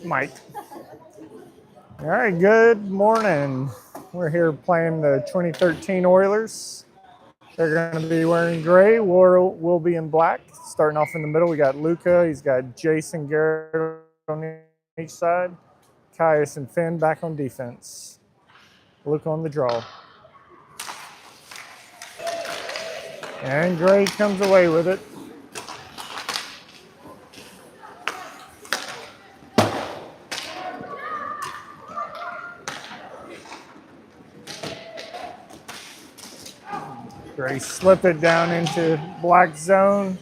Mike. All right, good morning. We're here playing the 2013 Oilers. They're going to be wearing gray. We'll be in black. Starting off in the middle, we got Luca. He's got Jason Garrett on each side. Caius and Finn back on defense. Luca on the draw. And Gray comes away with it. Gray slip it down into black zone.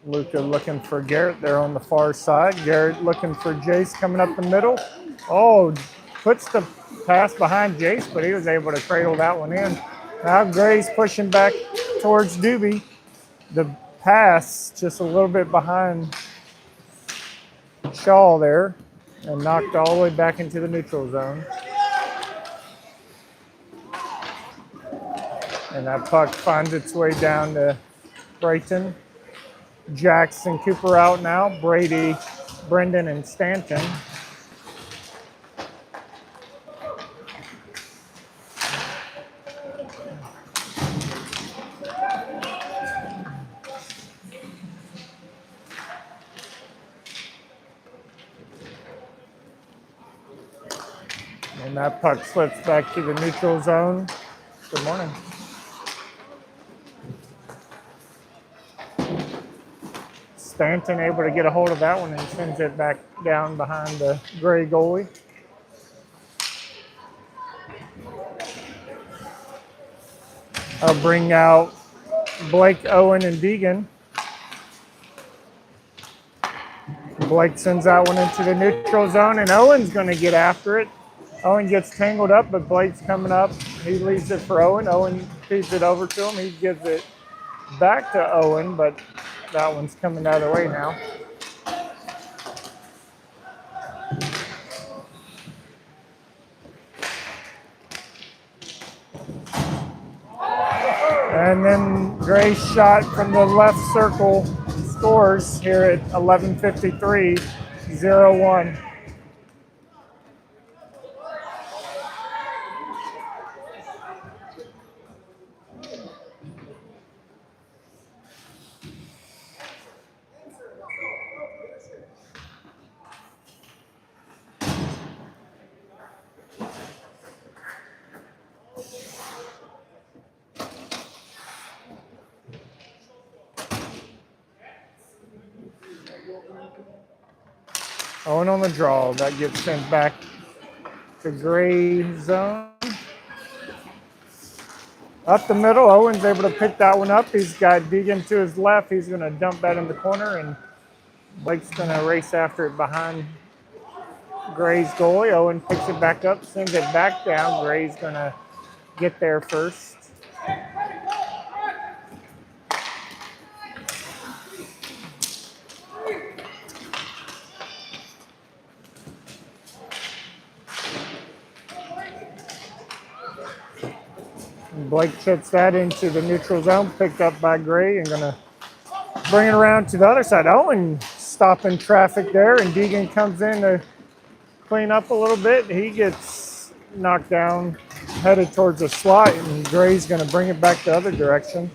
Luca looking for Garrett there on the far side. Garrett looking for Jace coming up the middle. Oh, puts the pass behind Jace, but he was able to cradle that one in. Now Gray's pushing back towards Doobie. The pass just a little bit behind Shaw there and knocked all the way back into the neutral zone. And that puck finds its way down to Brayton. Jackson Cooper out now. Brady, Brendan, and Stanton. And that puck slips back to the neutral zone. Good morning. Stanton able to get a hold of that one and sends it back down behind the Gray goalie. I'll bring out Blake, Owen, and Deegan. Blake sends that one into the neutral zone, and Owen's going to get after it. Owen gets tangled up, but Blake's coming up. He leaves it for Owen. Owen feeds it over to him. He gives it back to Owen, but that one's coming the other way now. And then Gray's shot from the left circle scores here at 11:53, 0-1. Owen on the draw. That gets sent back to Gray zone. Up the middle, Owen's able to pick that one up. He's got Deegan to his left. He's going to dump that in the corner, and Blake's going to race after it behind Gray's goalie. Owen picks it back up, sends it back down. Gray's going to get there first. Blake chips that into the neutral zone, picked up by Gray, and going to bring it around to the other side. Owen stopping traffic there, and Deegan comes in to clean up a little bit. He gets knocked down, headed towards the slot, and Gray's going to bring it back the other direction.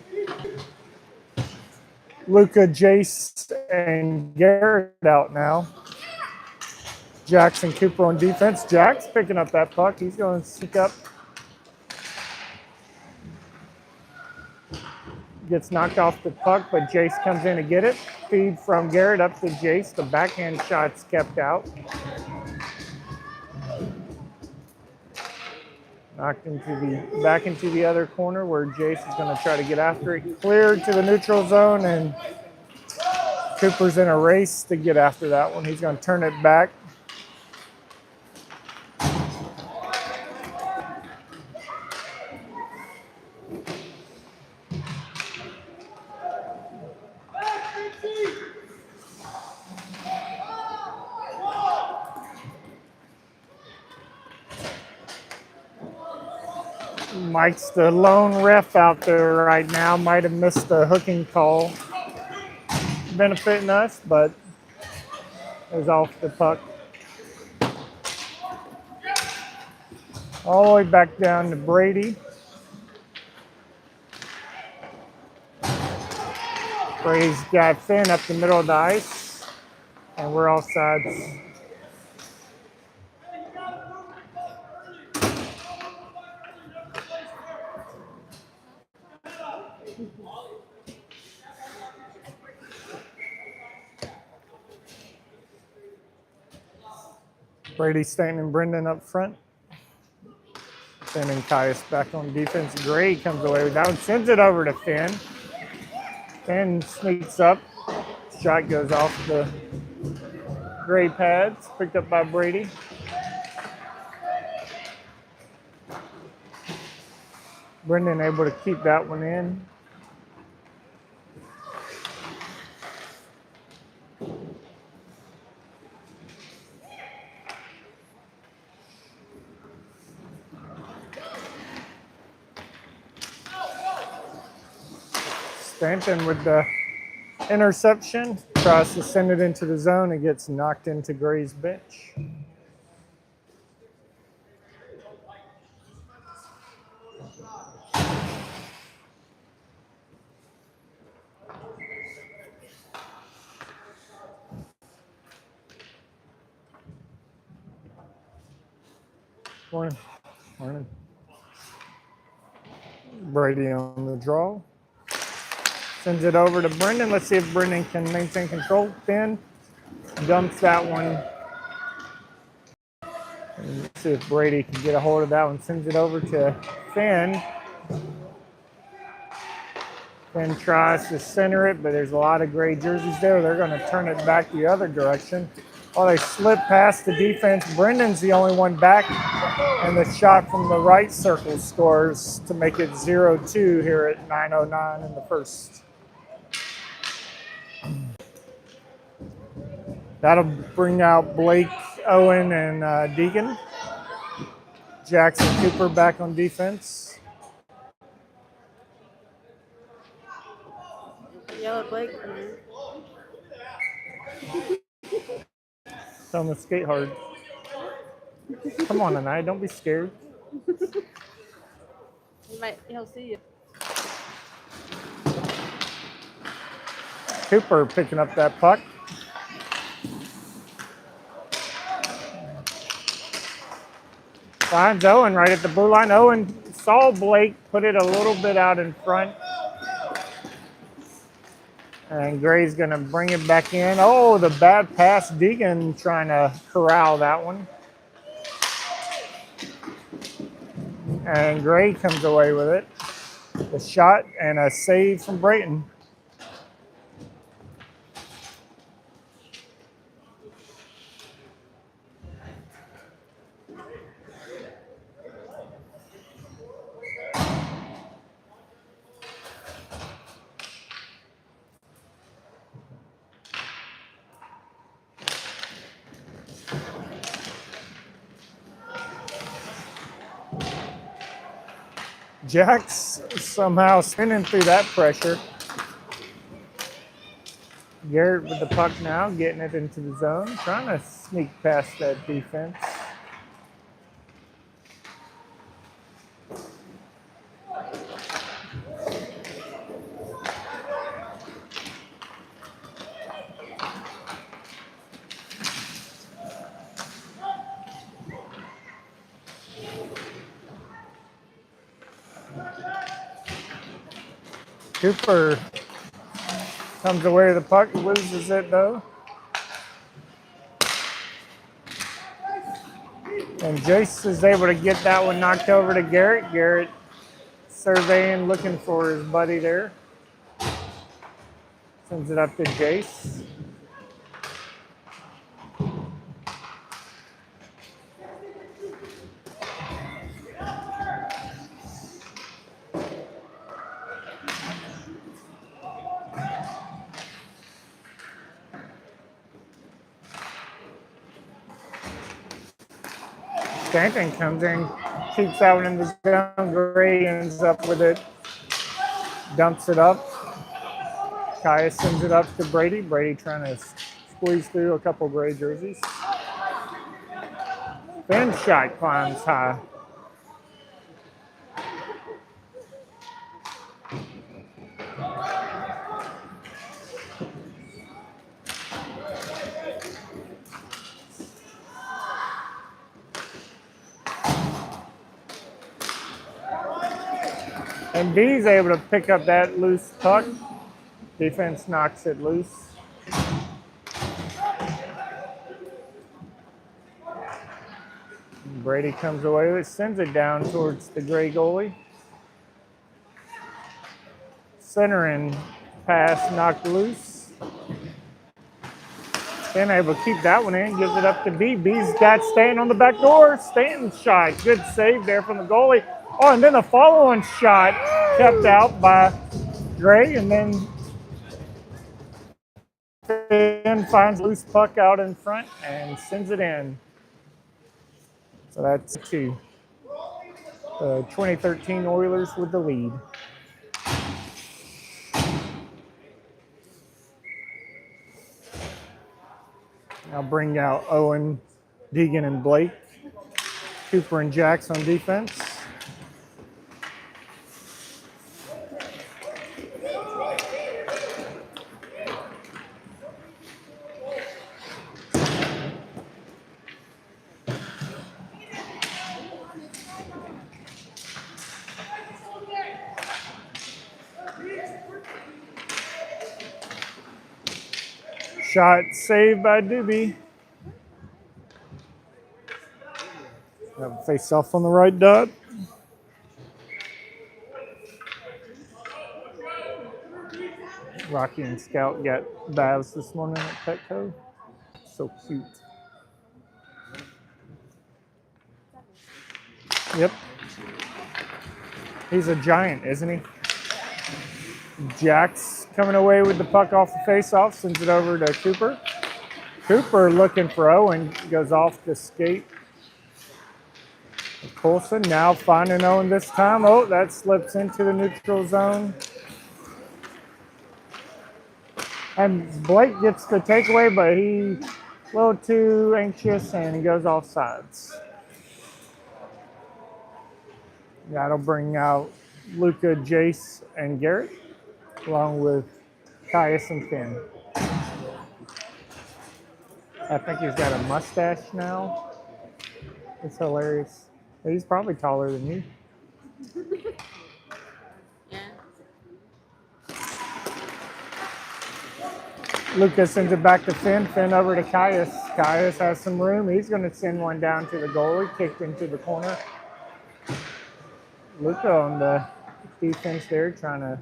Luca, Jace, and Garrett out now. Jackson Cooper on defense. Jack's picking up that puck. He's going to stick up. Gets knocked off the puck, but Jace comes in to get it. Feed from Garrett up to Jace. The backhand shot's kept out. Knocked back into the other corner where Jace is going to try to get after it. Cleared to the neutral zone, and Cooper's in a race to get after that one. He's going to turn it back. Mike's the lone ref out there right now. Might have missed the hooking call benefiting us, but is off the puck. All the way back down to Brady. Brady's got Finn up the middle of the ice, and we're offsides. Brady, Stanton, and Brendan up front. Sending Caius back on defense. Gray comes away with that one, sends it over to Finn. Finn sneaks up. Shot goes off the Gray pads, picked up by Brady. Brendan able to keep that one in. Stanton with the interception, tries to send it into the zone and gets knocked into Gray's bench. Morning. Morning. Brady on the draw. Sends it over to Brendan. Let's see if Brendan can maintain control. Finn dumps that one. And let's see if Brady can get a hold of that one. Sends it over to Finn. Finn tries to center it, but there's a lot of Gray jerseys there. They're going to turn it back the other direction. While they slip past the defense, Brendan's the only one back, and the shot from the right circle scores to make it 0-2 here at 9:09 in the first. That'll bring out Blake, Owen, and Deegan. Jackson Cooper back on defense. Yellow Blake. Tell him to skate hard. Come on tonight, don't be scared. He'll see you. Cooper picking up that puck. Finds Owen right at the blue line. Owen saw Blake put it a little bit out in front. And Gray's going to bring it back in. Oh, the bad pass. Deegan trying to corral that one. And Gray comes away with it. The shot and a save from Brayton. Jack's somehow spinning through that pressure. Garrett with the puck now, getting it into the zone, trying to sneak past that defense. Cooper comes away with the puck, loses it though. And Jace is able to get that one knocked over to Garrett. Garrett surveying, looking for his buddy there. Sends it up to Jace. Stanton comes in, keeps that one in the zone. Gray ends up with it, dumps it up. Kaya sends it up to Brady. Brady trying to squeeze through a couple gray jerseys. Finn shot climbs high. And B's able to pick up that loose puck. Defense knocks it loose. Brady comes away with it, sends it down towards the gray goalie. Centering pass knocked loose. Then able to keep that one in, gives it up to B. B's got Stanton on the back door. Stanton shot. Good save there from the goalie. Oh, and then the follow-on shot kept out by Gray, and then Finn finds loose puck out in front and sends it in. So that's 2. 2013 Oilers with the lead. I'll bring out Owen, Deegan, and Blake. Cooper and Jax on defense. Shot saved by Doobie. Face off on the right dot. Rocky and Scout got baths this morning at Petco. So cute. Yep. He's a giant, isn't he? Jack's coming away with the puck off the face-off, sends it over to Cooper. Cooper looking for Owen, goes off the skate. Coulson now finding Owen this time. Oh, that slips into the neutral zone. And Blake gets the takeaway, but he's a little too anxious and he goes off sides. That'll bring out Luca, Jace, and Garrett, along with Caius and Finn. I think he's got a mustache now. It's hilarious. He's probably taller than you. Yeah. Lucas sends it back to Finn. Finn over to Caius. Caius has some room. He's going to send one down to the goalie, kicked into the corner. Luca on the defense there, trying to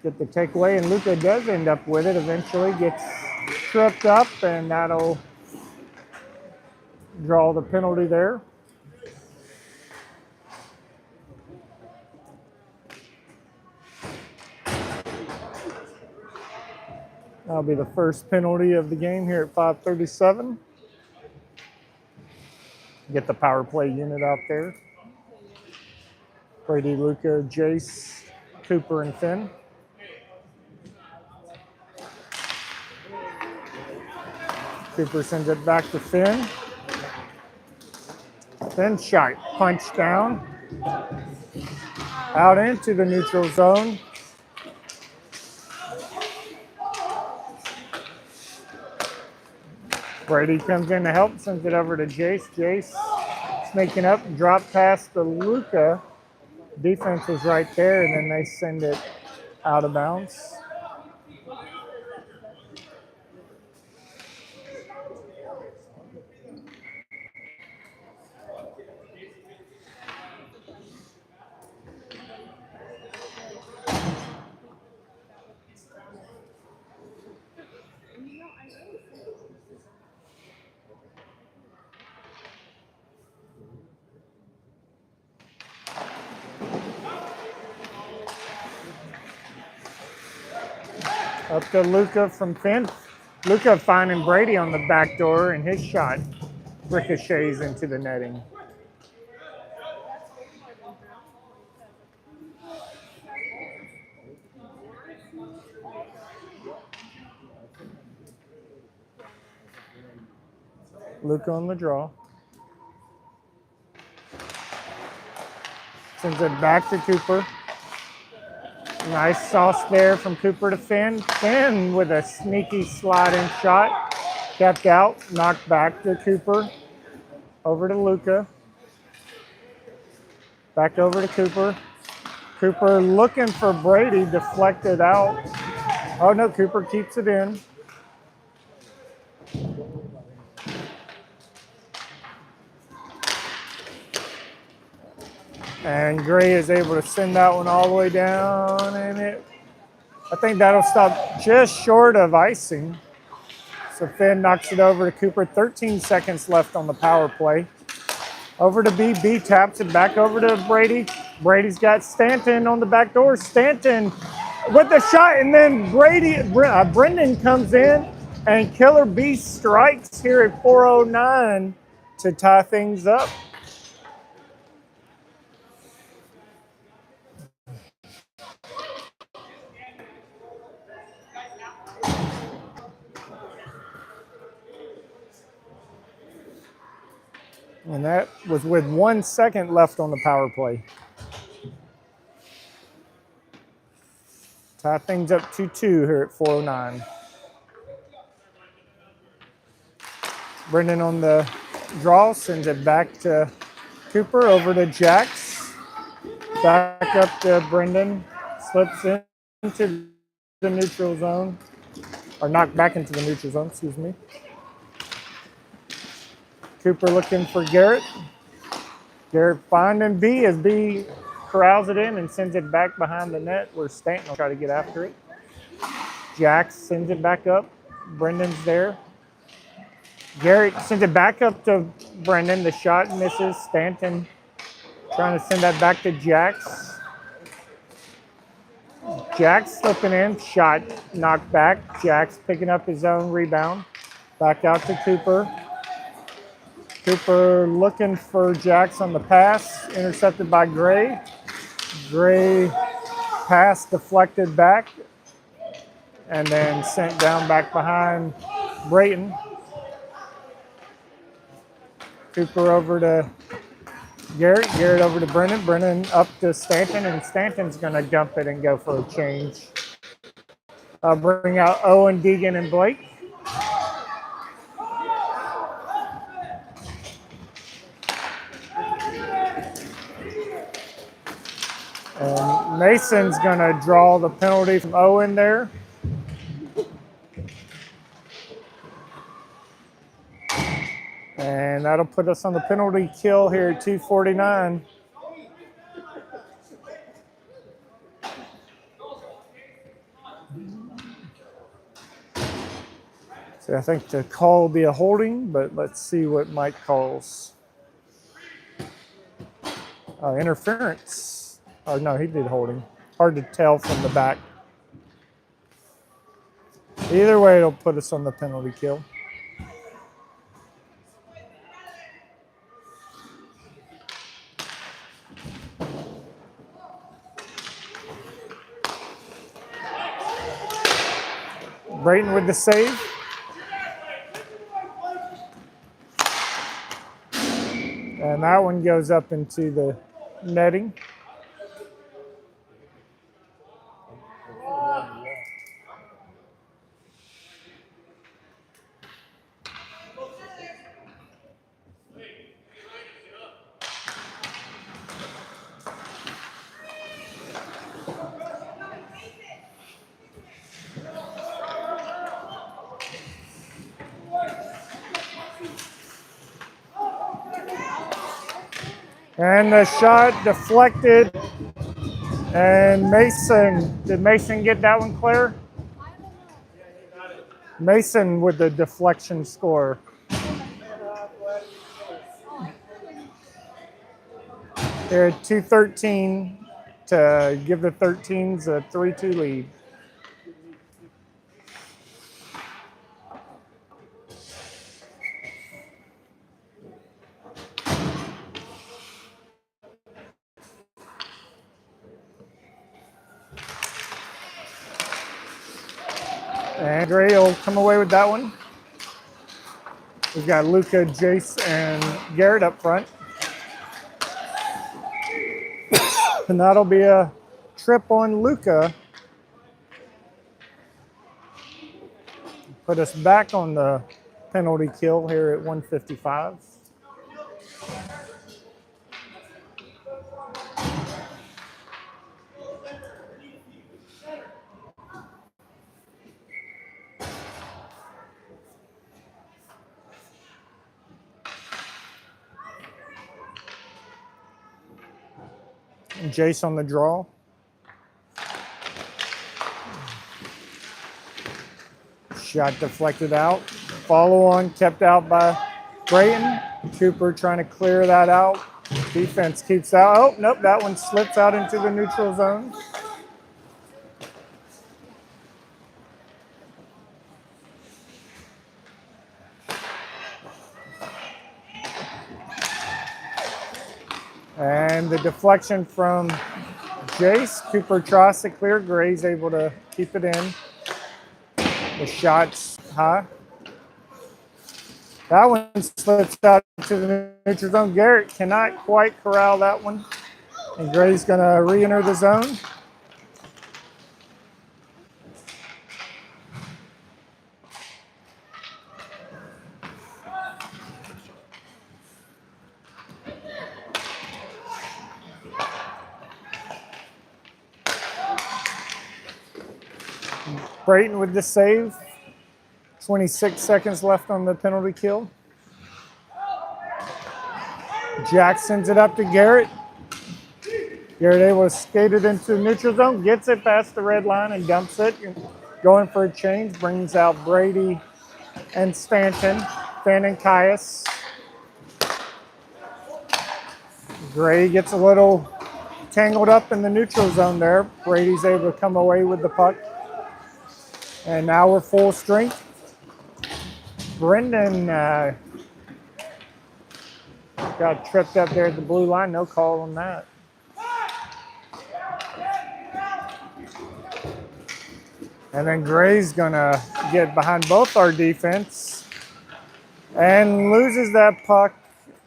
get the takeaway, and Luca does end up with it eventually. Gets tripped up, and that'll draw the penalty there. That'll be the first penalty of the game here at 5:37. Get the power play unit out there. Brady, Luca, Jace, Cooper, and Finn. Cooper sends it back to Finn. Finn shot, punch down. Out into the neutral zone. Brady comes in to help, sends it over to Jace. Jace making up, drop pass to Luca. Defense was right there, and then they send it out of bounds. Up to Luca from Finn. Luca finding Brady on the back door, and his shot ricochets into the netting. Luca on the draw. Sends it back to Cooper. Nice sauce there from Cooper to Finn. Finn with a sneaky sliding shot. Kept out, knocked back to Cooper. Over to Luca. Back over to Cooper. Cooper looking for Brady, deflected out. Oh no, Cooper keeps it in. And Gray is able to send that one all the way down, and I think that'll stop just short of icing. So Finn knocks it over to Cooper. 13 seconds left on the power play. Over to B. B taps it back over to Brady. Brady's got Stanton on the back door. Stanton with the shot, and then Brendan comes in, and Killer B strikes here at 4:09 to tie things up. And that was with 1 second left on the power play. Tie things up 2-2 here at 4:09. Brendan on the draw, sends it back to Cooper, over to Jax. Back up to Brendan, slips into the neutral zone, or knocked back into the neutral zone, excuse me. Cooper looking for Garrett. Garrett finding B as B corrals it in and sends it back behind the net where Stanton will try to get after it. Jax sends it back up. Brendan's there. Garrett sends it back up to Brendan. The shot misses. Stanton trying to send that back to Jax. Jax slipping in. Shot knocked back. Jax picking up his own rebound. Back out to Cooper. Cooper looking for Jax on the pass. Intercepted by Gray. Gray pass deflected back. And then sent down back behind Brayton. Cooper over to Garrett. Garrett over to Brennan. Brennan up to Stanton, and Stanton's going to dump it and go for a change. Bring out Owen, Deegan, and Blake. And Mason's going to draw the penalty from Owen there. And that'll put us on the penalty kill here at 2:49. So I think the call will be a holding, but let's see what Mike calls. Interference. Oh, no, he did holding. Hard to tell from the back. Either way, it'll put us on the penalty kill. Brayton with the save. And that one goes up into the netting. And the shot deflected. And Mason, did Mason get that one, Claire? Mason with the deflection score. They're at 2:13 to give the 13s a 3-2 lead. And Gray will come away with that one. We've got Luca, Jace, and Garrett up front. And that'll be a trip on Luca. Put us back on the penalty kill here at 155. And Jace on the draw. Shot deflected out. Follow on kept out by Brayton. Cooper trying to clear that out. Defense keeps out. Oh, nope, that one slips out into the neutral zone. And the deflection from Jace. Cooper tries to clear. Gray's able to keep it in. The shot's high. That one slips out to the neutral zone. Garrett cannot quite corral that one. And Gray's going to re-enter the zone. Brayton with the save. 26 seconds left on the penalty kill. Jack sends it up to Garrett. Garrett able to skate it into the neutral zone, gets it past the red line and dumps it. Going for a change, brings out Brady and Stanton. Fan and Caius. Gray gets a little tangled up in the neutral zone there. Brady's able to come away with the puck. And now we're full strength. Brendan got tripped up there at the blue line. No call on that. And then Gray's gonna get behind both our defense and loses that puck,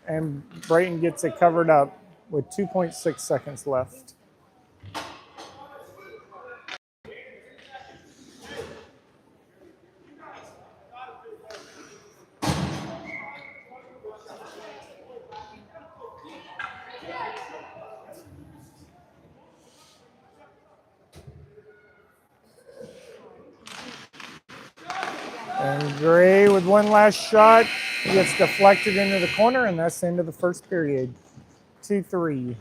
and Brayton gets it covered up with 2.6 seconds left. And Gray with one last shot gets deflected into the corner, and that's the end of the first period. 2-3.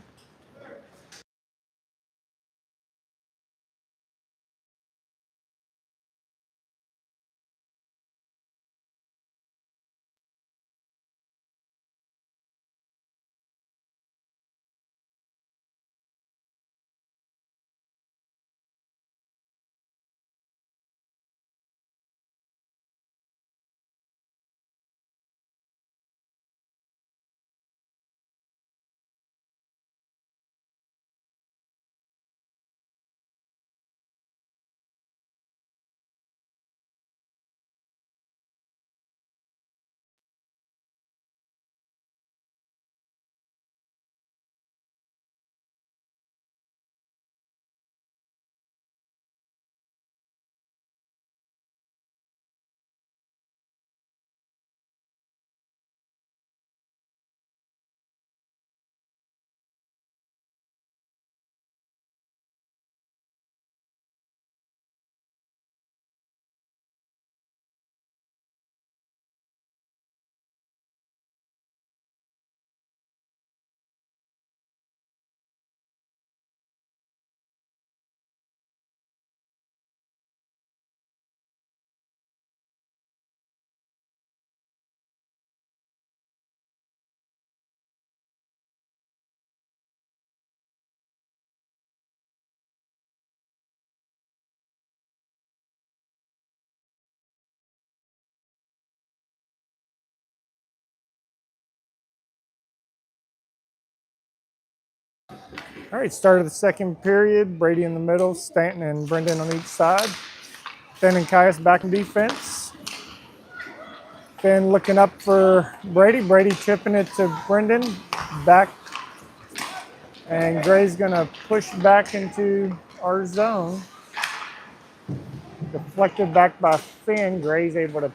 All right, start of the second period. Brady in the middle, Stanton and Brendan on each side. Fan and Caius back in defense. Finn looking up for Brady. Brady tipping it to Brendan. Back. And Gray's going to push back into our zone. Deflected back by Finn. Gray's able to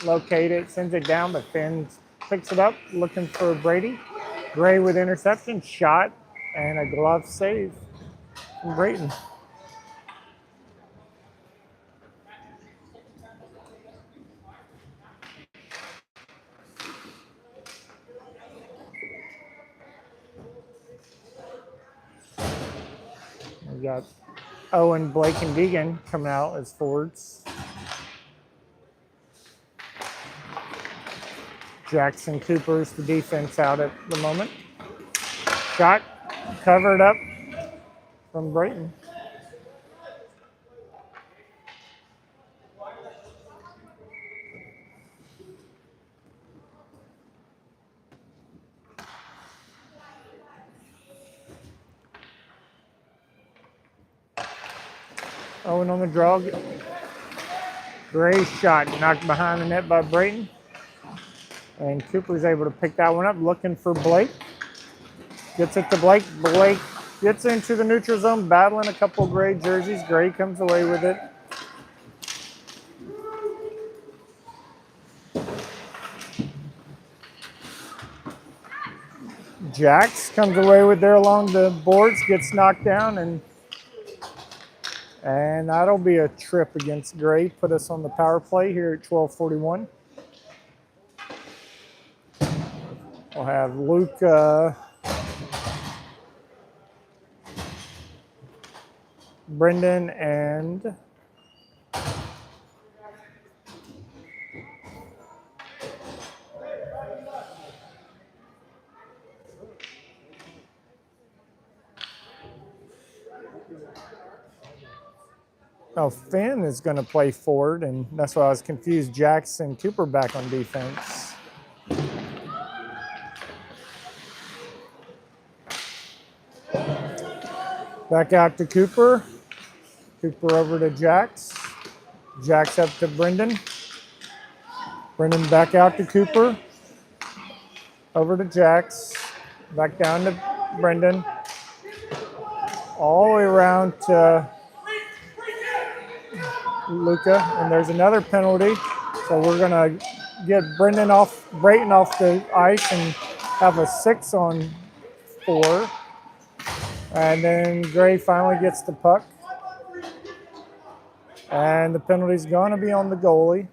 locate it, sends it down, but Finn picks it up, looking for Brady. Gray with interception, shot, and a glove save from Brayton. We got Owen, Blake, and Deegan coming out as forwards. Jackson Cooper's the defense out at the moment. Shot covered up from Brayton. Owen on the draw. Gray's shot knocked behind the net by Brayton. And Cooper's able to pick that one up, looking for Blake. Gets it to Blake. Blake gets into the neutral zone, battling a couple Gray jerseys. Gray comes away with it. Jax comes away with there along the boards, gets knocked down, and that'll be a trip against Gray. Put us on the power play here at 12:41. We'll have Luke, Brendan, and Finn is going to play forward, and that's why I was confused. Jackson Cooper back on defense. Back out to Cooper. Cooper over to Jax. Jax up to Brendan. Brendan back out to Cooper. Over to Jax. Back down to Brendan. All the way around to Luca. And there's another penalty. So we're going to get Brayton off the ice and have a 6-on-4. And then Gray finally gets the puck. And the penalty's going to be on the goalie.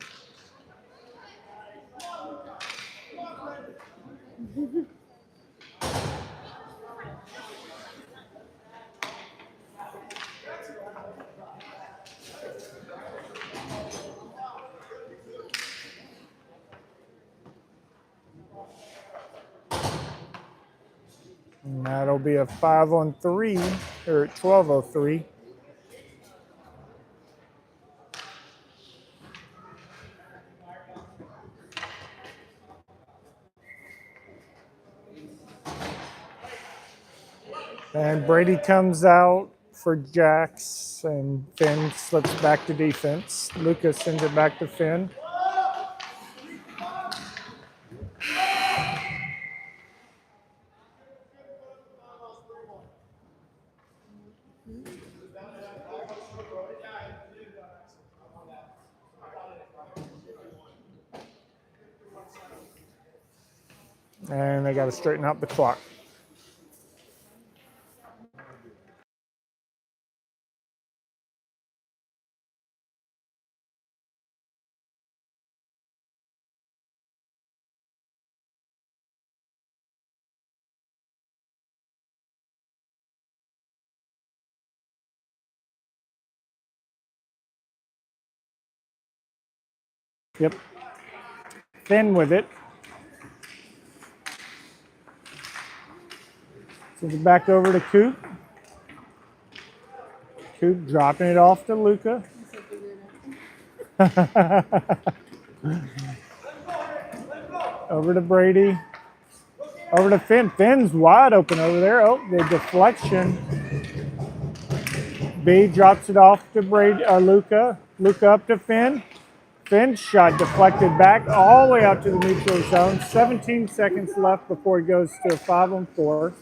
And that'll be a 5-on-3 here at 12:03. And Brady comes out for Jax, and Finn slips back to defense. Lucas sends it back to Finn. And they got to straighten out the clock. Yep. Finn with it. Sends it back over to Coop. Coop dropping it off to Luca. Over to Brady. Over to Finn. Finn's wide open over there. Oh, the deflection. B drops it off to Brady. Luca. Luca up to Finn. Finn's shot deflected back all the way out to the neutral zone. 17 seconds left before it goes to a 5-on-4.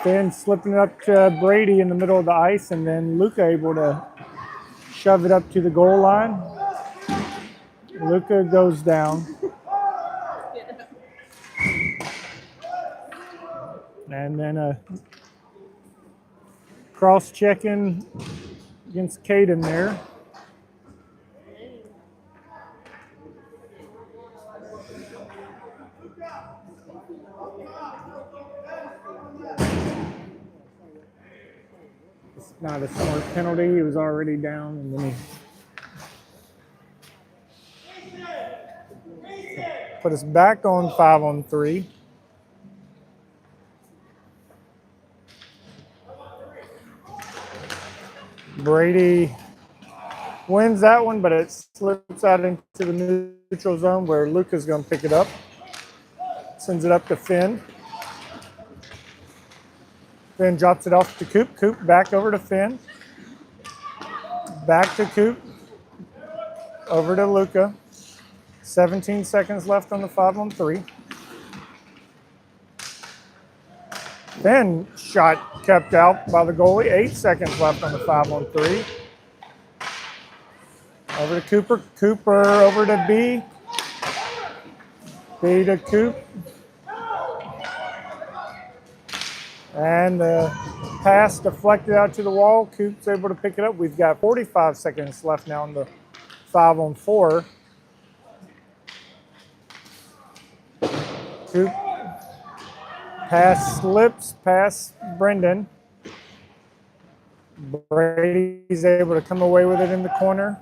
Finn slipping it up to Brady in the middle of the ice, and then Luca able to shove it up to the goal line. Luca goes down. And then a cross-checking against Caden there. It's not a smart penalty. He was already down, and then he put us back on 5-on-3. Brady wins that one, but it slips out into the neutral zone where Luca's going to pick it up. Sends it up to Finn. Finn drops it off to Coop. Coop back over to Finn. Back to Coop. Over to Luca. 17 seconds left on the 5-on-3. Finn shot kept out by the goalie. 8 seconds left on the 5-on-3. Over to Cooper. Cooper over to B. B to Coop. And the pass deflected out to the wall. Coop's able to pick it up. We've got 45 seconds left now on the 5-on-4. Coop. Pass slips past Brendan. Brady's able to come away with it in the corner.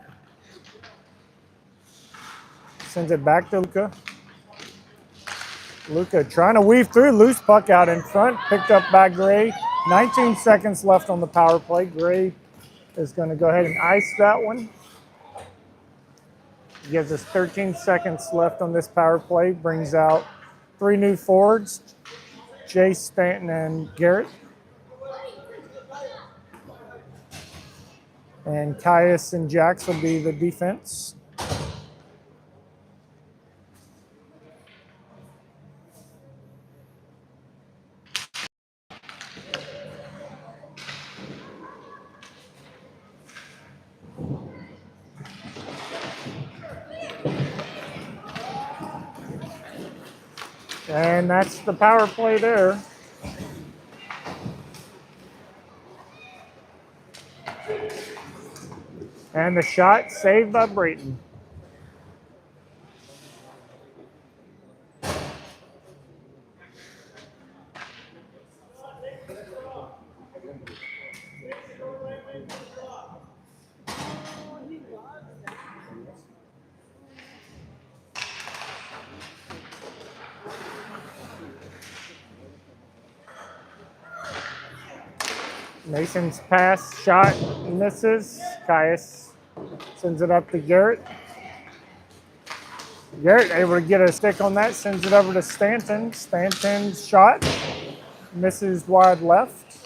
Sends it back to Luca. Luca trying to weave through, loose puck out in front, picked up by Gray. 19 seconds left on the power play. Gray is going to go ahead and ice that one. Gives us 13 seconds left on this power play. Brings out 3 new forwards, Jay Stanton and Garrett. And Caius and Jax will be the defense. And that's the power play there. And the shot saved by Brayton. Mason's pass, shot, misses. Caius sends it up to Garrett. Garrett able to get a stick on that, sends it over to Stanton. Stanton's shot misses wide left.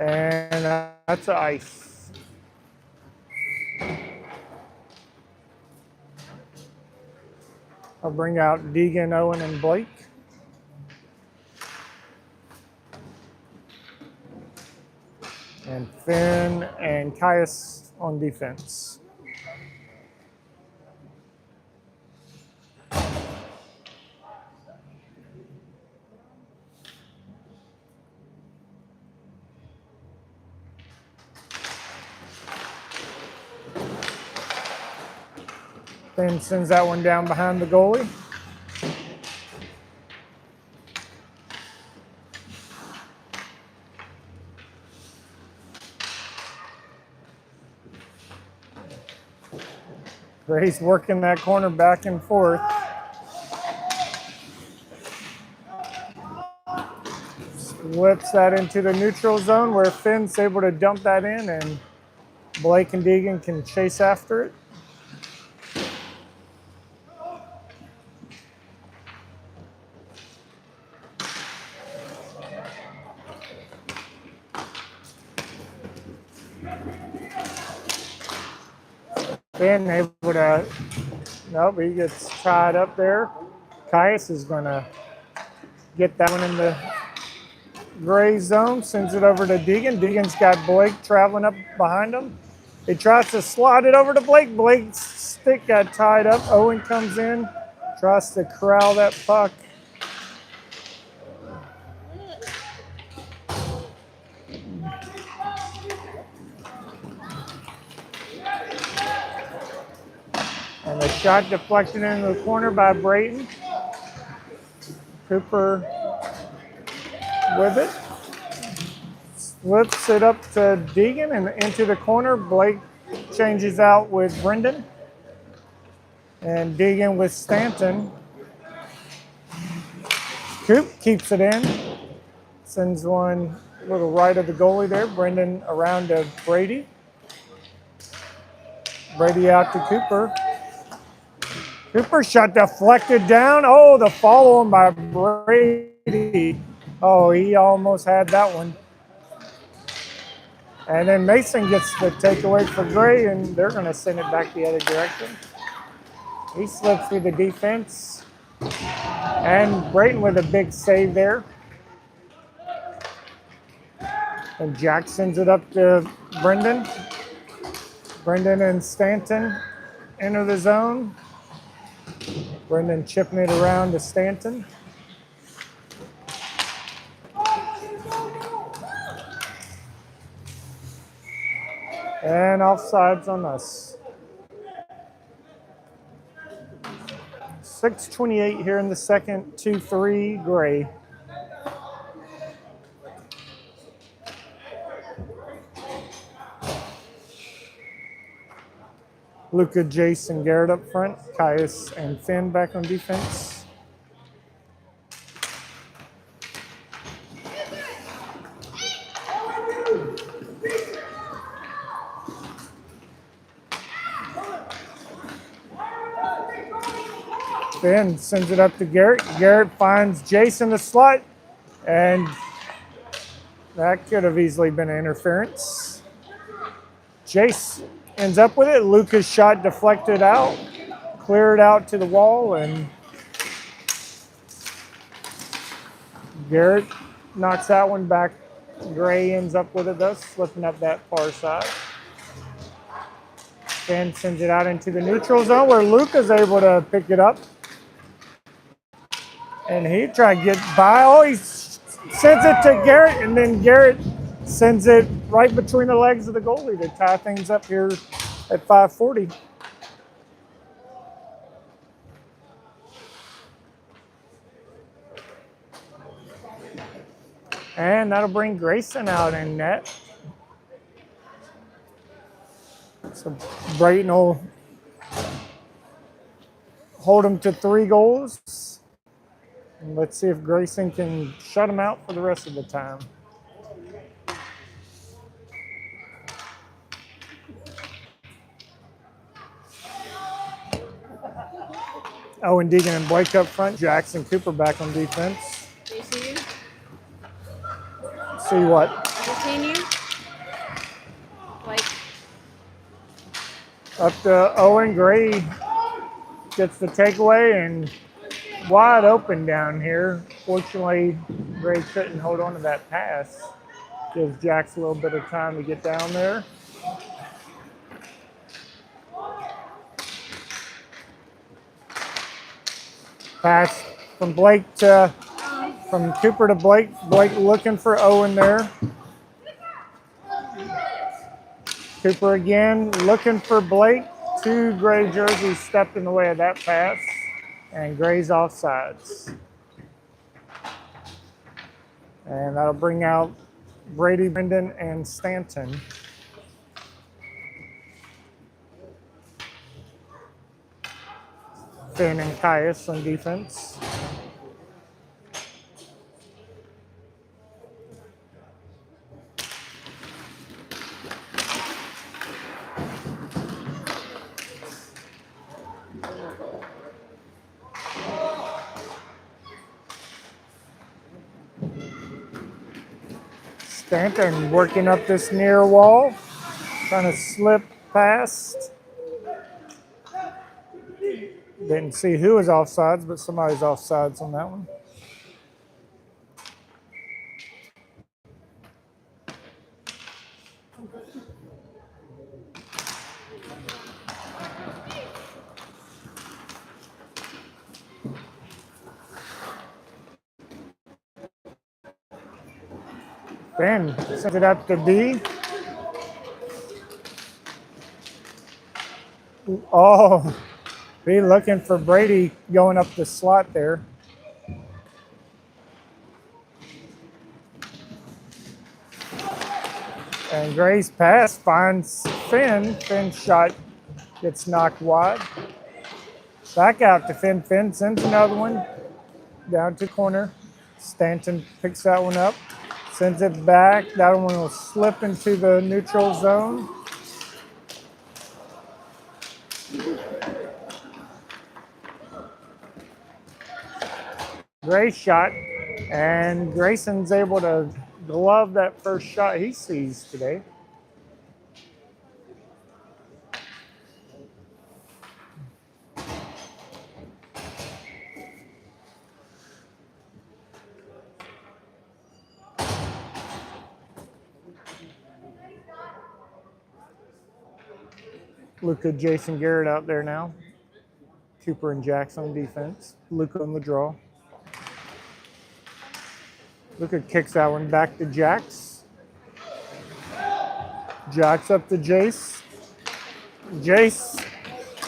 And that's ice. I'll bring out Deegan, Owen, and Blake. And Finn and Caius on defense. Finn sends that one down behind the goalie. Gray's working that corner back and forth. Whips that into the neutral zone where Finn's able to dump that in, and Blake and Deegan can chase after it. Finn able to, nope, he gets tied up there. Caius is going to get that one in the gray zone, sends it over to Deegan. Deegan's got Blake traveling up behind him. He tries to slide it over to Blake. Blake's stick got tied up. Owen comes in, tries to corral that puck. And the shot deflected into the corner by Brayton. Cooper with it. Flips it up to Deegan and into the corner. Blake changes out with Brendan. And Deegan with Stanton. Coop keeps it in. Sends one a little right of the goalie there. Brendan around to Brady. Brady out to Cooper. Cooper shot deflected down. Oh, the follow-on by Brady. Oh, he almost had that one. And then Mason gets the takeaway for Gray, and they're going to send it back the other direction. He slips through the defense. And Brayton with a big save there. And Jack sends it up to Brendan. Brendan and Stanton enter the zone. Brendan chipping it around to Stanton. And offsides on us. 6:28 here in the second, 2-3 Gray. Luca, Jason, Garrett up front. Caius and Finn back on defense. Finn sends it up to Garrett. Garrett finds Jason the slot, and that could have easily been an interference. Jace ends up with it. Luca's shot deflected out, cleared out to the wall, and Garrett knocks that one back. Gray ends up with it, though, slipping up that far side. Finn sends it out into the neutral zone where Luca's able to pick it up. And he tried to get by. Oh, he sends it to Garrett, and then Garrett sends it right between the legs of the goalie to tie things up here at 5:40. And that'll bring Grayson out in net. So Brayton will hold him to 3 goals. And let's see if Grayson can shut him out for the rest of the time. Owen, Deegan, and Blake up front. Jackson, Cooper back on defense. They see you? See what? They seen you? Like, Up to Owen. Gray gets the takeaway and wide open down here. Fortunately, Gray couldn't hold on to that pass. Gives Jax a little bit of time to get down there. Pass from from Cooper to Blake. Blake looking for Owen there. Cooper again looking for Blake. 2 Gray jerseys stepped in the way of that pass. And Gray's offsides. And that'll bring out Brady, Brendan, and Stanton. Finn and Caius on defense. Stanton working up this near wall, trying to slip past. Didn't see who was offsides, but somebody's offsides on that one. Ben sends it up to B. Oh, B looking for Brady going up the slot there. And Gray's pass finds Finn. Finn's shot gets knocked wide. Back out to Finn. Finn sends another one down to corner. Stanton picks that one up. Sends it back. That one will slip into the neutral zone. Great shot. And Grayson's able to glove that first shot he sees today. Luka, Jason Garrett out there now. Cooper and Jackson on defense. Luka on the draw. Luka kicks that one back to Jax. Jax up to Jace. Jace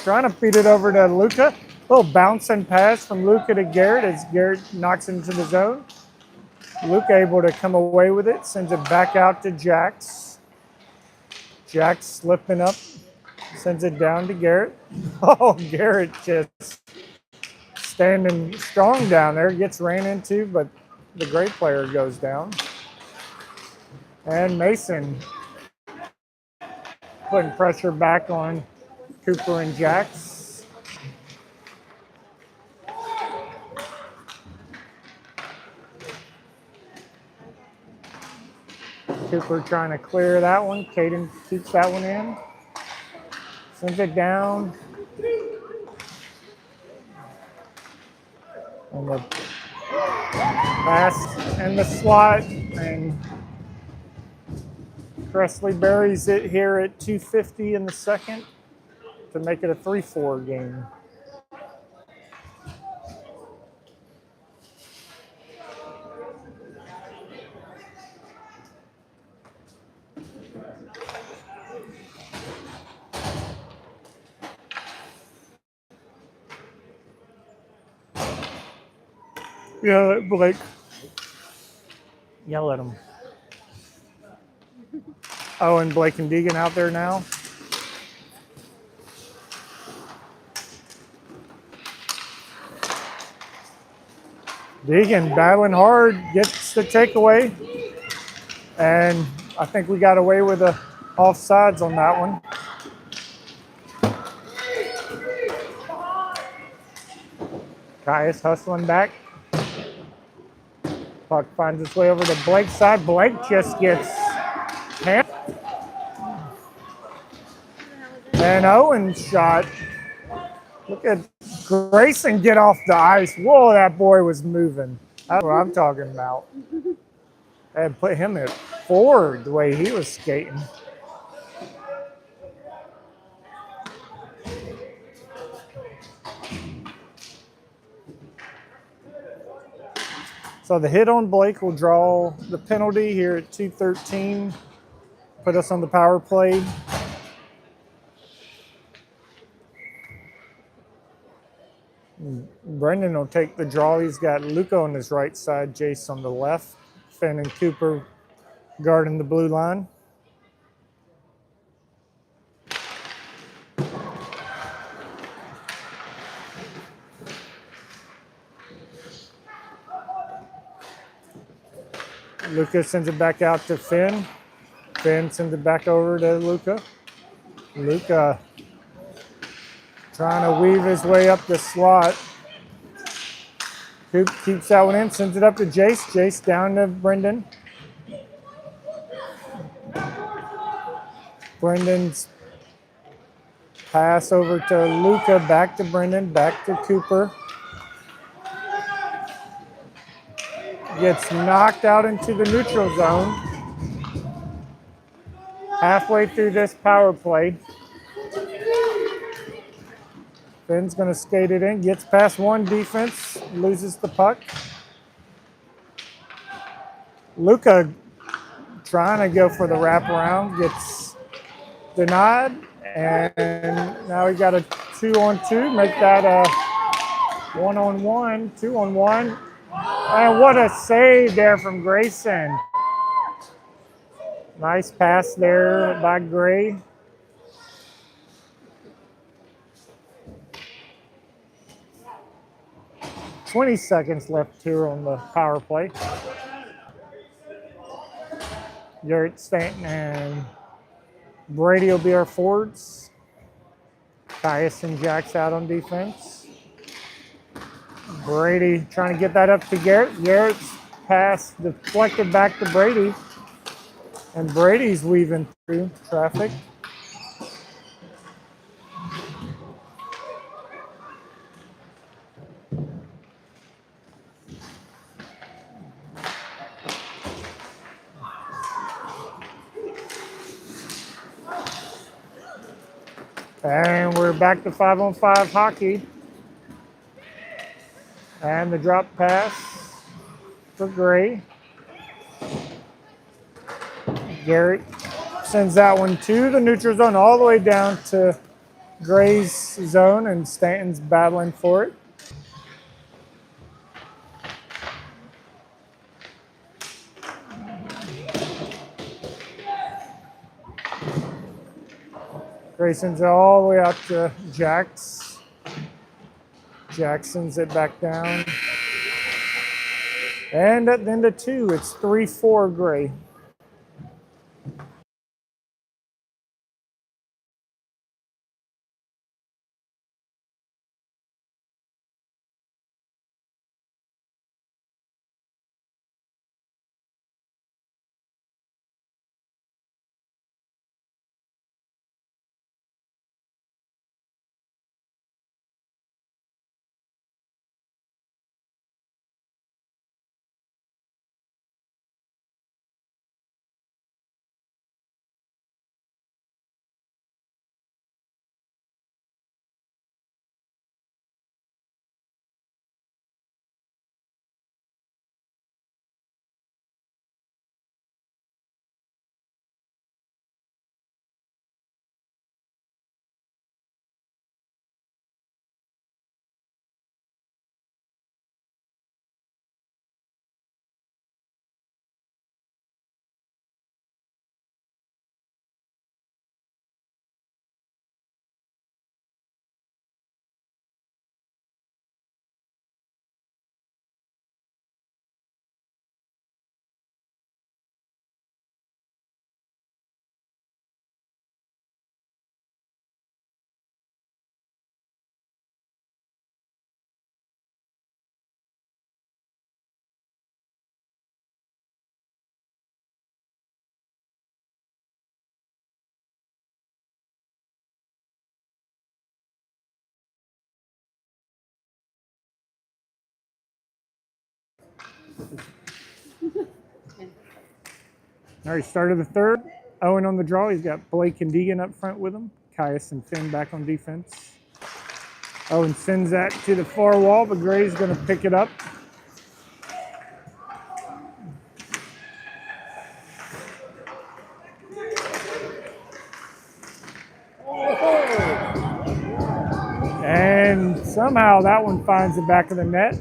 trying to feed it over to Luka. Little bouncing pass from Luka to Garrett as Garrett knocks into the zone. Luka able to come away with it, sends it back out to Jax. Jax slipping up, sends it down to Garrett. Oh, Garrett just standing strong down there, gets ran into, but the great player goes down. And Mason putting pressure back on Cooper and Jax. Cooper trying to clear that one. Caden keeps that one in. Sends it down. And the pass and the slot. And Cressley buries it here at 2:50 in the second to make it a 3-4 game. Yeah, Blake. Yell at him. Oh, and Blake and Deegan out there now. Deegan battling hard, gets the takeaway. And I think we got away with the offsides on that one. Caius hustling back. Puck finds its way over to Blake's side. Blake just gets hammered. And Owen's shot. Look at Grayson get off the ice. Whoa, that boy was moving. That's what I'm talking about. And put him at forward the way he was skating. So the hit on Blake will draw the penalty here at 2:13. Put us on the power play. Brendan will take the draw. He's got Luka on his right side, Jace on the left. Finn and Cooper guarding the blue line. Luka sends it back out to Finn. Finn sends it back over to Luka. Luka trying to weave his way up the slot. Coop keeps that one in, sends it up to Jace. Jace down to Brendan. Brendan's Pass over to Luca, back to Brendan, back to Cooper. Gets knocked out into the neutral zone. Halfway through this power play. Finn's going to skate it in, gets past one defense, loses the puck. Luca trying to go for the wraparound, gets denied, and now we got a 2-on-2, make that a 1-on-1, 2-on-1. And what a save there from Grayson. Nice pass there by Gray. "20 seconds left here on the power play. Garrett, Stanton, and Brady will be our forwards. Caius and Jack's out on defense. Brady trying to get that up to Garrett. Garrett's pass deflected back to Brady. And Brady's weaving through traffic. And we're back to 5-on-5 hockey. And the drop pass for Gray. Garrett sends that one to the neutral zone, all the way down to Gray's zone, and Stanton's battling for it. Gray sends it all the way out to Jax. Jack sends it back down. And at the end of 2, it's 3-4 Gray. All right, start of the third. Owen on the draw. He's got Blake and Deegan up front with him. Caius and Finn back on defense. Owen sends that to the far wall, but Gray's going to pick it up. And somehow that one finds the back of the net.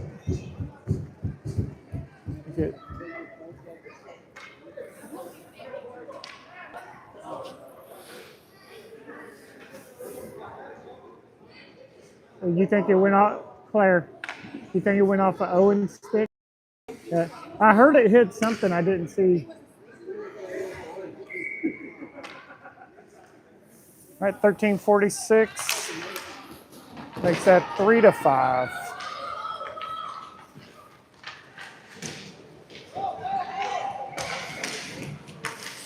Okay. You think it went off, Claire? You think it went off of Owen's stick? I heard it hit something I didn't see. All right, 13:46 makes that 3-5.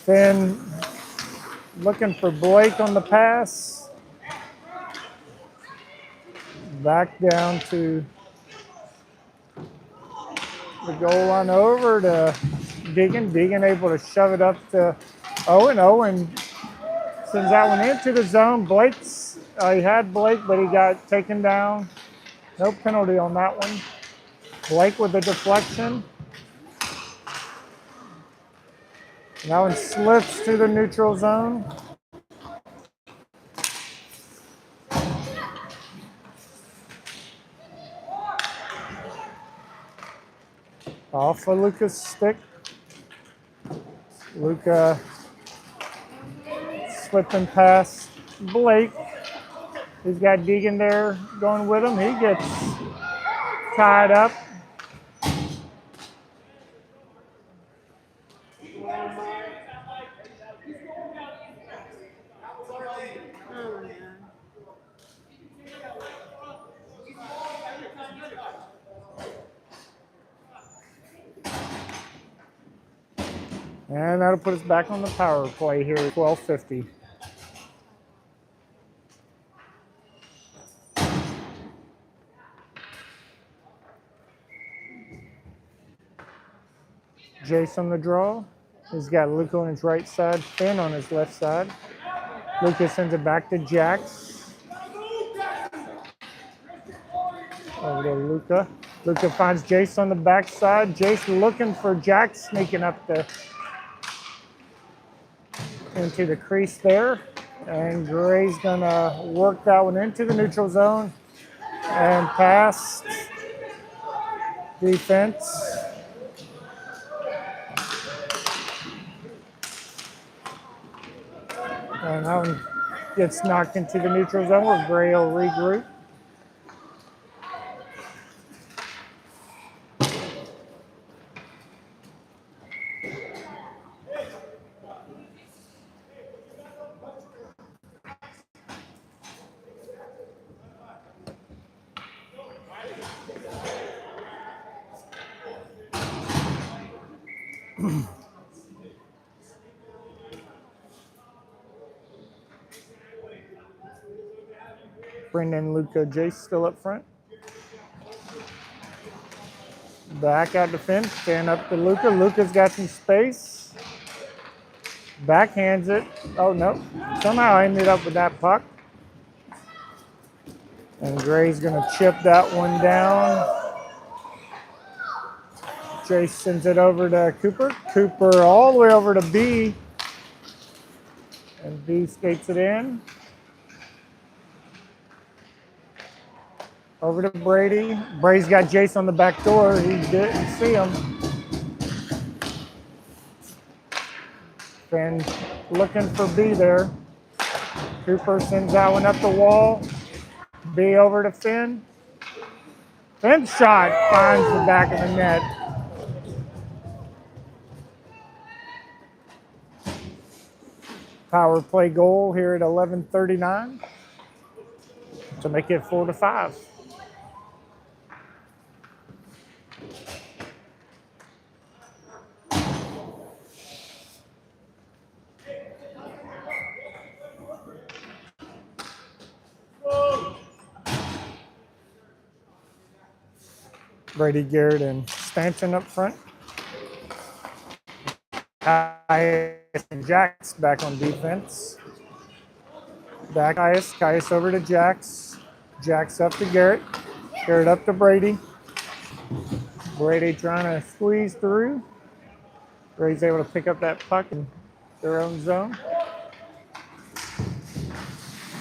Finn looking for Blake on the pass. Back down to the goal line over to Deegan. Deegan able to shove it up to Owen. Owen sends that one into the zone. He had Blake, but he got taken down. No penalty on that one. Blake with the deflection. And that one slips to the neutral zone. Off of Luca's stick. Luca slipping past Blake. He's got Deegan there going with him. He gets tied up. And that'll put us back on the power play here at 12:50. Jace on the draw. He's got Luca on his right side, Finn on his left side. Luca sends it back to Jax. Over to Luca. Luca finds Jace on the backside. Jace looking for Jax, sneaking up into the crease there. And Gray's gonna work that one into the neutral zone and past defense. And that one gets knocked into the neutral zone where Gray will regroup. Brendan, Luca, Jace still up front. Back out to Finn, stand up to Luca. Luca's got some space. Backhands it. Oh, no. Somehow I ended up with that puck. And Gray's going to chip that one down. Jace sends it over to Cooper. Cooper all the way over to B. And B skates it in. Over to Brady. Brady's got Jace on the back door. He didn't see him. Finn looking for B there. Cooper sends that one up the wall. B over to Finn. Finn's shot finds the back of the net. Power play goal here at 11:39 to make it 4-5. Brady, Garrett, and Stanton up front. Caius and Jax back on defense. Back Caius over to Jax. Jax up to Garrett. Garrett up to Brady. Brady trying to squeeze through. Brady's able to pick up that puck in their own zone.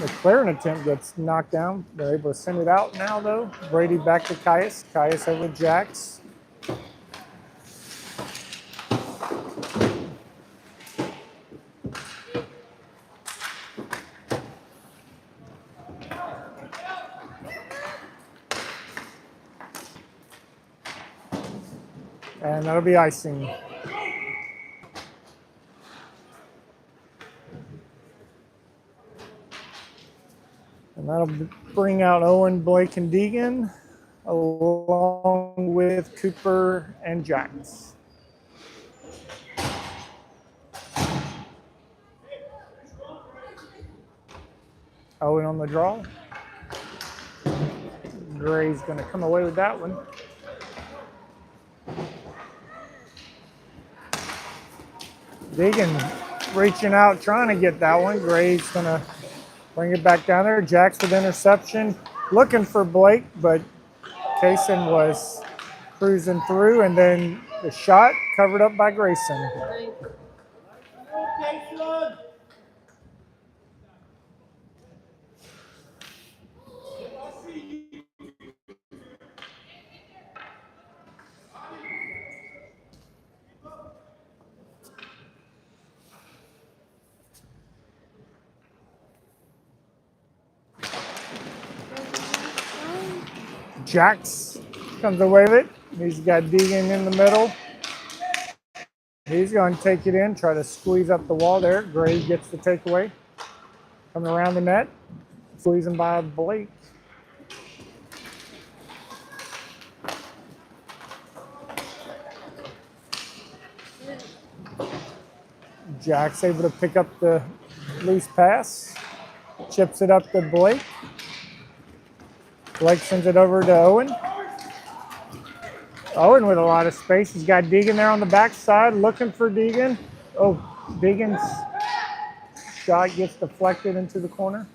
The clearing attempt gets knocked down. They're able to send it out now, though. Brady back to Caius. Caius over to Jax. And that'll be icing. And that'll bring out Owen, Blake, and Deegan, along with Cooper and Jax. Owen on the draw. Gray's going to come away with that one. Deegan reaching out, trying to get that one. Gray's going to bring it back down there. Jax with interception, looking for Blake, but Kaysen was cruising through, and then the shot covered up by Grayson. Jax comes away with it. He's got Deegan in the middle. He's going to take it in, try to squeeze up the wall there. Gray gets the takeaway. Coming around the net, squeezing by Blake. Jack's able to pick up the loose pass, chips it up to Blake. Blake sends it over to Owen. Owen with a lot of space. He's got Deegan there on the backside, looking for Deegan. Oh, Deegan's shot gets deflected into the corner.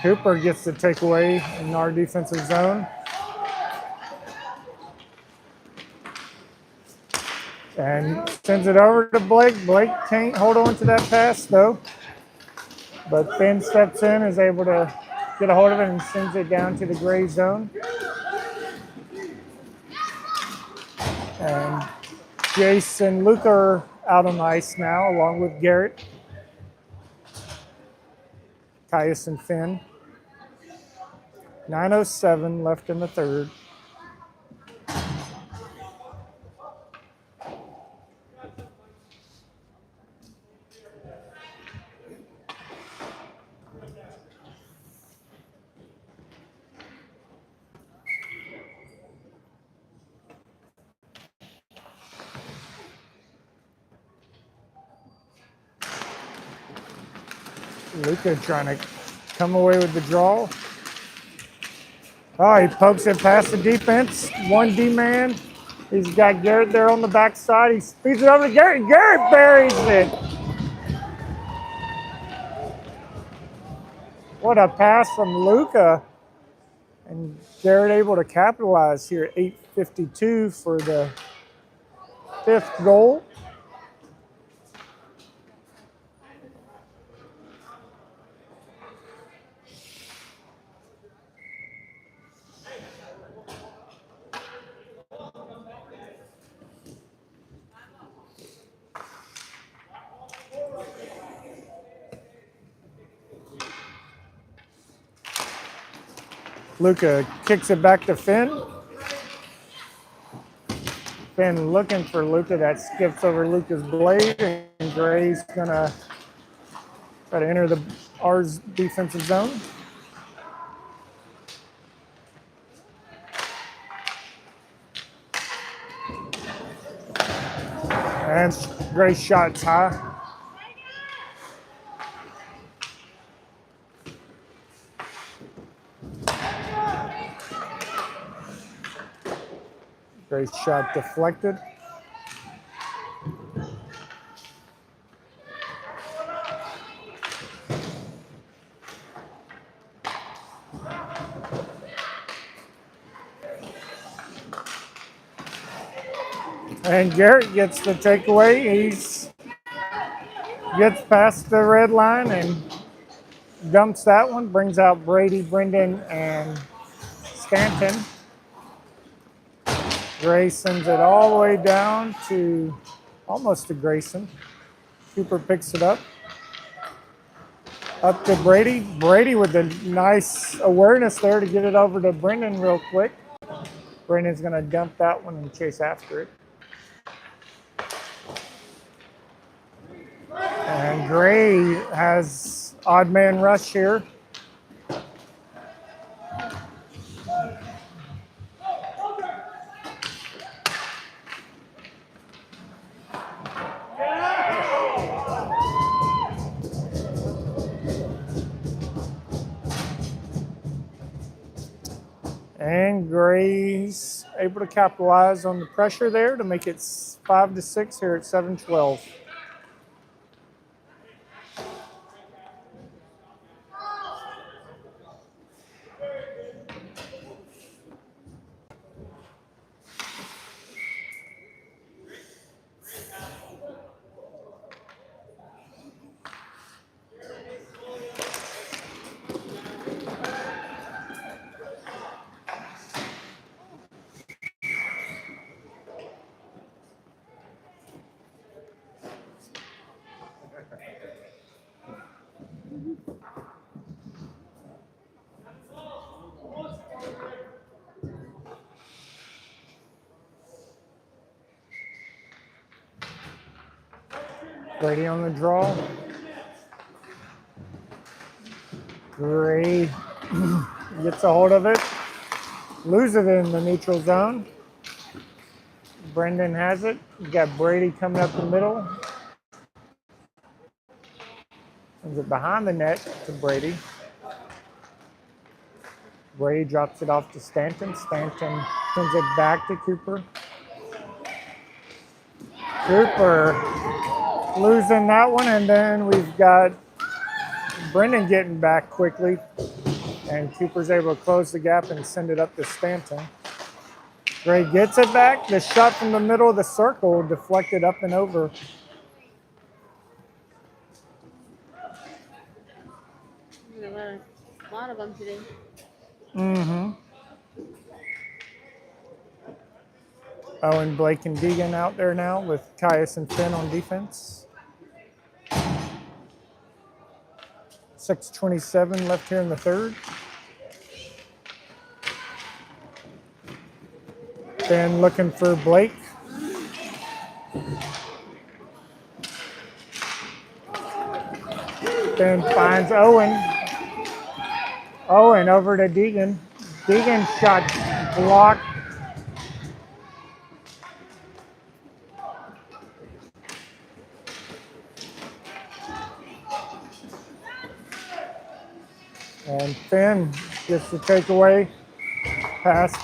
Cooper gets the takeaway in our defensive zone. And sends it over to Blake. Blake can't hold on to that pass though. But Finn steps in, is able to get a hold of it and sends it down to the gray zone. And Jace and Luke are out on the ice now, along with Garrett, Caius, and Finn. 9:07 left in the third. Luca trying to come away with the draw. Oh, he pokes it past the defense. One D-man. He's got Garrett there on the backside. He speeds it over to Garrett. Garrett buries it. What a pass from Luca. And Garrett able to capitalize here at 8:52 for the 5th goal. Luca kicks it back to Finn. Finn looking for Luca. That skips over Luca's blade, and Gray's gonna try to enter the ours defensive zone. And Gray's shot's high. Gray's shot deflected. And Garrett gets the takeaway. He's gets past the red line and dumps that one. Brings out Brady, Brendan, and Stanton. Gray sends it all the way down to almost to Grayson. Cooper picks it up. Up to Brady. Brady with the nice awareness there to get it over to Brendan real quick. Brendan's going to dump that one and chase after it. And Gray has odd man rush here. And Gray's able to capitalize on the pressure there to make it 5-6 here at 7-12. Brady on the draw. Gray gets a hold of it, loses it in the neutral zone. Brendan has it. You got Brady coming up the middle. Sends it behind the net to Brady. Brady drops it off to Stanton. Stanton sends it back to Cooper. Cooper losing that one, and then we've got Brendan getting back quickly, and Cooper's able to close the gap and send it up to Stanton. Gray gets it back. The shot from the middle of the circle deflected up and over. A lot of them today. Mm-hmm. Owen, Blake, and Deegan out there now with Caius and Finn on defense. 6:27 left here in the third. Finn looking for Blake. Finn finds Owen. Owen over to Deegan. Deegan shot blocked. And Finn gets the takeaway pass.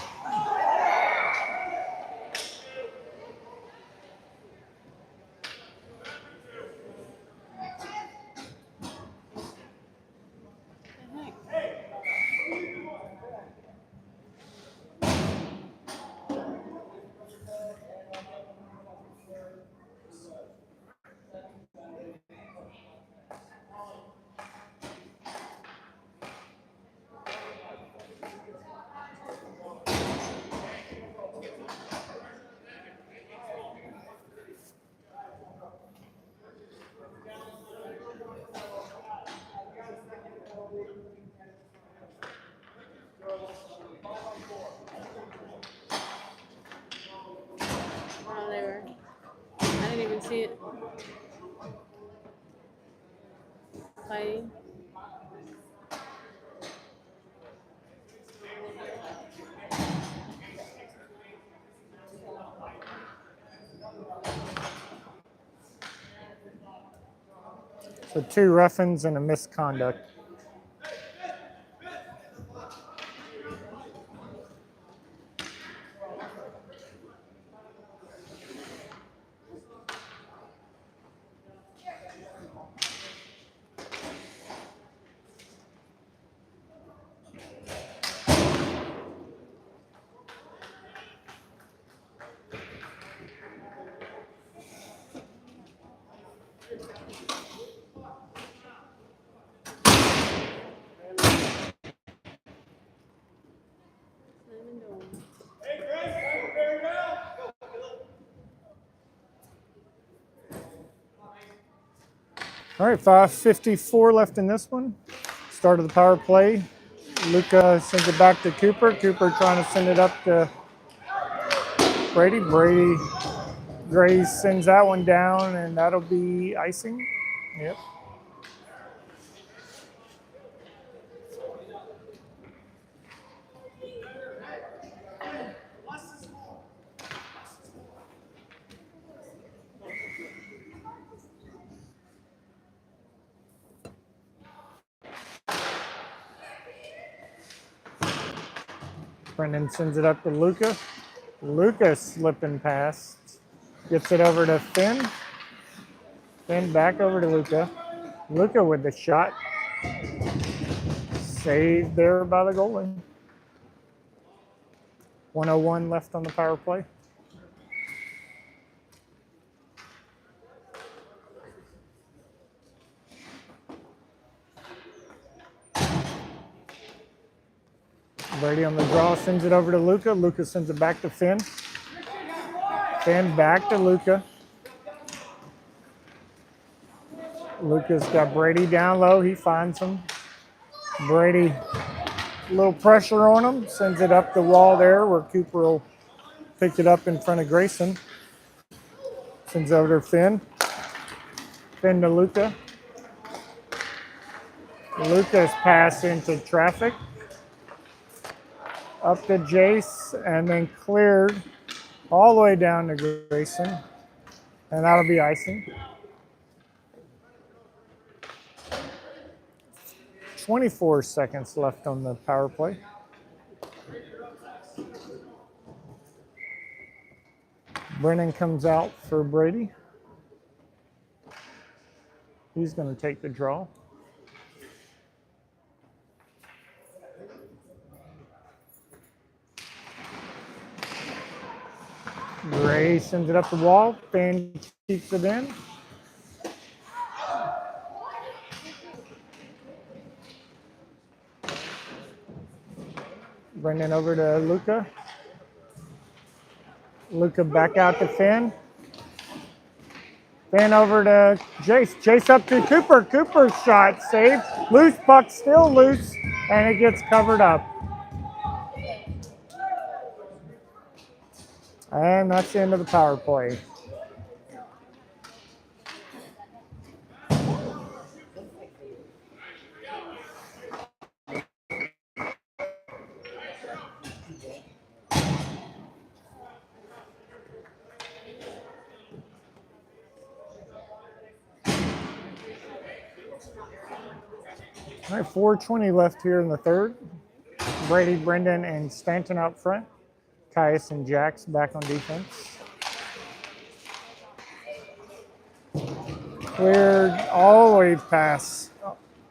Wow, they were. I didn't even see it. Fighting. So 2 roughings and a misconduct. All right, 5:54 left in this one. Start of the power play. Luca sends it back to Cooper. Cooper trying to send it up to Brady. Gray sends that one down, and that'll be icing. Yep. Brendan sends it up to Luca. Luca slipping past. Gets it over to Finn. Finn back over to Luca. Luca with the shot. Saved there by the goalie. 1:01 left on the power play. Brady on the draw, sends it over to Luca. Luca sends it back to Finn. Finn back to Luca. Luca's got Brady down low. He finds him. Brady, a little pressure on him. Sends it up the wall there where Cooper will pick it up in front of Grayson. Sends over to Finn. Finn to Luca. Luca's pass into traffic. Up to Jace and then cleared all the way down to Grayson. And that'll be icing. 24 seconds left on the power play. Brennan comes out for Brady. He's going to take the draw. Gray sends it up the wall. Finn keeps it in. Brendan over to Luca. Luca back out to Finn. Finn over to Jace. Jace up to Cooper. Cooper's shot saved. Loose puck, still loose, and it gets covered up. And that's the end of the power play. All right, 4:20 left here in the third. Brady, Brendan, and Stanton out front. Caius and Jax back on defense. Cleared all the way past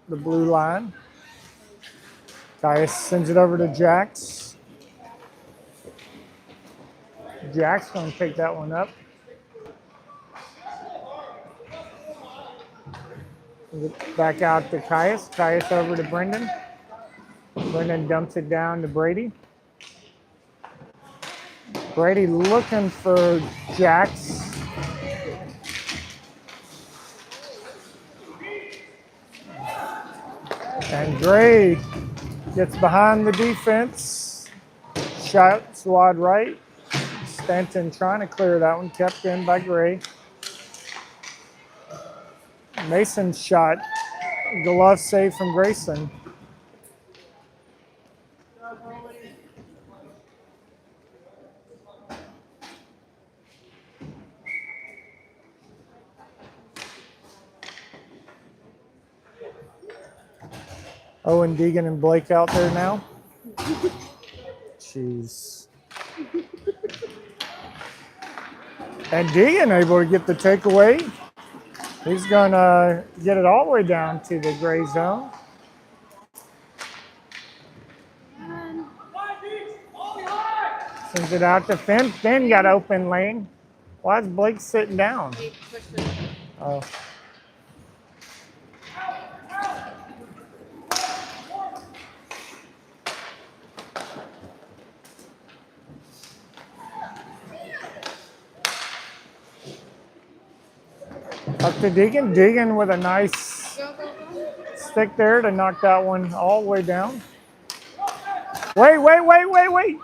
the blue line. Caius sends it over to Jax. Jax going to take that one up. Back out to Caius. Caius over to Brendan. Brendan dumps it down to Brady. Brady looking for Jax. And Gray gets behind the defense. Shot wide right. Stanton trying to clear that one. Kept in by Gray. Mason's shot. Glove save from Grayson. Owen, Deegan, and Blake out there now. Jeez. And Deegan able to get the takeaway. He's going to get it all the way down to the gray zone. Sends it out to Finn. Finn got open lane. Why is Blake sitting down? Oh. Up to Deegan. Deegan with a nice stick there to knock that one all the way down. Wait.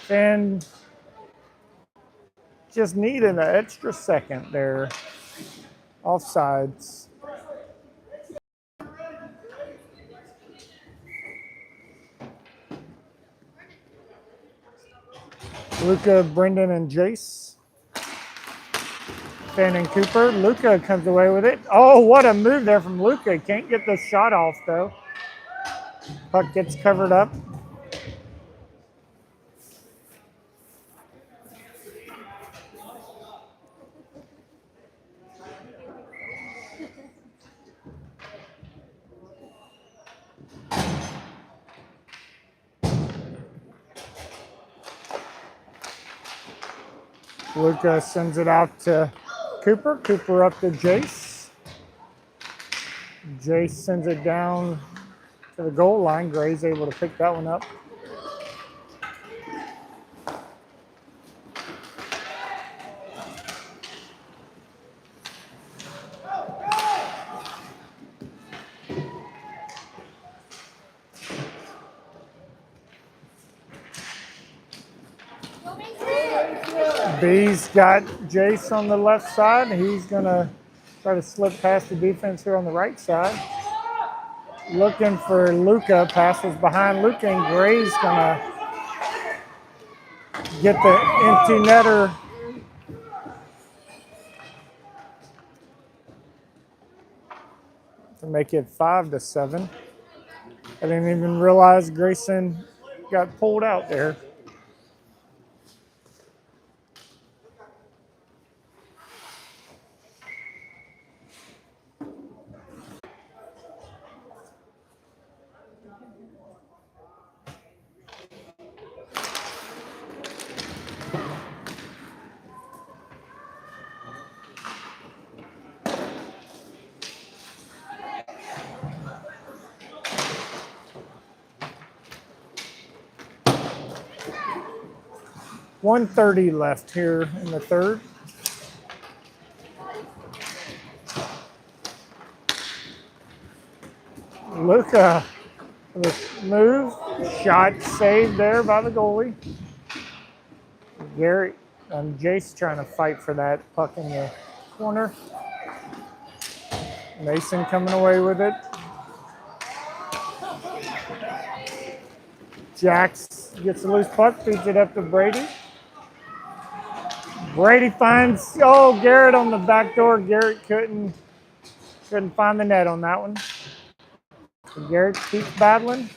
And just needed an extra second there. Offsides. Luca, Brendan, and Jace. Finn and Cooper. Luca comes away with it. Oh, what a move there from Luca. Can't get the shot off, though. Puck gets covered up. Luca sends it out to Cooper. Cooper up to Jace. Jace sends it down to the goal line. Gray's able to pick that one up. B's got Jace on the left side. He's going to try to slip past the defense here on the right side. Looking for Luca. Passes behind Luca, and Gray's going to get the empty netter. To make it 5-7. I didn't even realize Grayson got pulled out there. .130 left here in the third. Luca with move, shot saved there by the goalie. Gary and Jace trying to fight for that puck in the corner. Mason coming away with it. Jax gets a loose puck, feeds it up to Brady. Brady finds, Garrett on the back door. Garrett couldn't find the net on that one. So Garrett keeps battling.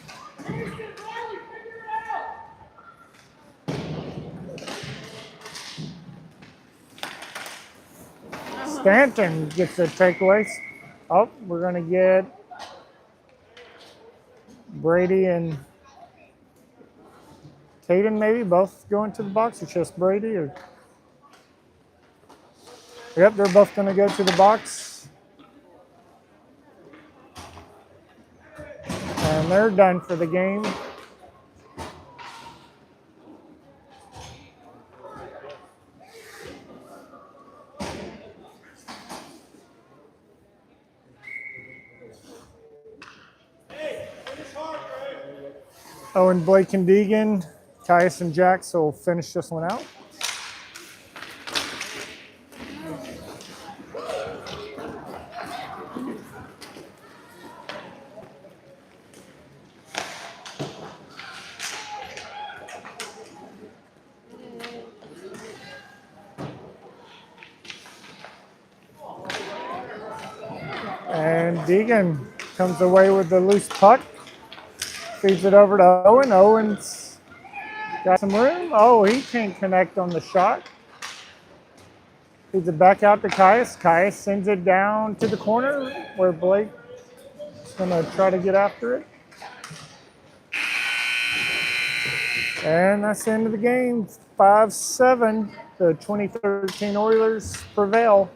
Stanton gets a takeaway. Oh, we're going to get Brady and Tatum maybe both going to the box. It's just Brady or... Yep, they're both going to go to the box. And they're done for the game. Owen, Blake, and Deegan, Caius, and Jax will finish this one out. And Deegan comes away with the loose puck. Feeds it over to Owen. Owen's got some room. Oh, he can't connect on the shot. Feeds it back out to Caius. Caius sends it down to the corner where Blake is going to try to get after it. And that's the end of the game. 5-7. The 2013 Oilers prevail.